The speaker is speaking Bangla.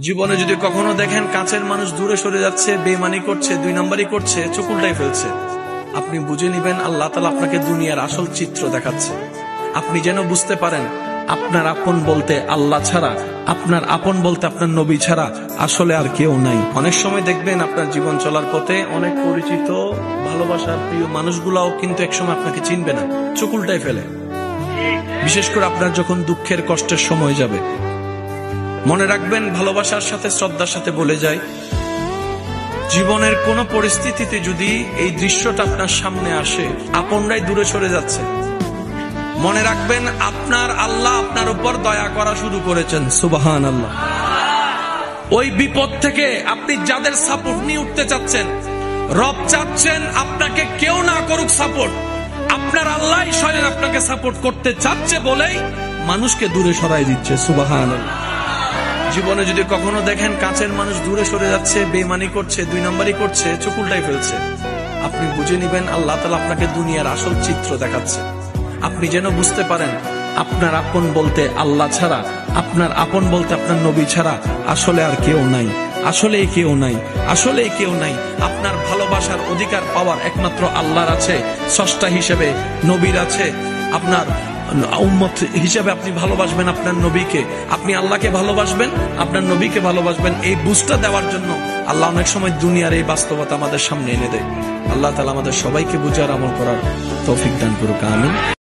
জীবনে যদি কখনো দেখেন কাছের মানুষ দূরে সরে যাচ্ছে, বেঈমানি করছে, দুই নম্বরই করছে, চোখ উল্টাই ফেলছে, আপনি বুঝে নিবেন আল্লাহ তাআলা আপনাকে দুনিয়ার আসল চিত্র দেখাচ্ছে। আপনি যেন বুঝতে পারেন আপনার আপন বলতে আল্লাহ ছাড়া, আপনার আপন বলতে আপনার নবী ছাড়া আসলে আর কেউ নাই। অনেক সময় দেখবেন আপনার জীবন চলার পথে অনেক পরিচিত ভালোবাসার প্রিয় মানুষগুলাও কিন্তু একসময় আপনাকে চিনবে না, চোখ উল্টাই ফেলে। বিশেষ করে আপনার যখন দুঃখের কষ্টের সময় যাবে, মনে রাখবেন ভালোবাসার সাথে শ্রদ্ধার সাথে বলে যায়, জীবনের কোন পরিস্থিতিতে যদি এই দৃশ্যটা আপনার সামনে আসে, আপনরাই দূরে সরে যাচ্ছে, মনে রাখবেন আপনার আল্লাহ আপনার উপর দয়া করা শুরু করেছেন। সুবহানাল্লাহ। ওই বিপদ থেকে আপনি যাদের সাপোর্ট নিয়ে উঠতে চাচ্ছেন, রব চাচ্ছেন আপনাকে কেউ না করুক সাপোর্ট, আপনার আল্লাহ স্বয়ং আপনাকে সাপোর্ট করতে চাচ্ছে বলেই মানুষকে দূরে সরাই দিচ্ছে। সুবহানাল্লাহ। জীবনে যদি কখনো দেখেন কাছের মানুষ দূরে সরে যাচ্ছে, বেঈমানি করছে, দুই নম্বরই করছে, চোখ উল্টাই ফেলছে, আপনি বুঝে নিবেন আল্লাহ তাআলা আপনাকে দুনিয়ার আসল চিত্র দেখাচ্ছে। আপনি যেন বুঝতে পারেন আপনার আপন বলতে আল্লাহ ছাড়া, আপনার আপন বলতে আপনার নবী ছাড়া আসলে আর কেউ নাই, আসলে কেউ নাই, আসলে কেউ নাই। আপনার ভালোবাসার অধিকার পাওয়ার একমাত্র আল্লাহর আছে, স্রষ্টা হিসেবে নবীর আছে। আপনার উম্মত হিসেবে আপনি ভালোবাসবেন আপনার নবীকে, আপনি আল্লাহকে ভালোবাসবেন, আপনার নবীকে ভালোবাসবেন। এই বুঝটা দেওয়ার জন্য আল্লাহ অনেক সময় দুনিয়ার এই বাস্তবতা আমাদের সামনে এনে দেয়। আল্লাহ তাআলা আমাদের সবাইকে বুঝার আমল করার তৌফিক দান করুক। আমিন।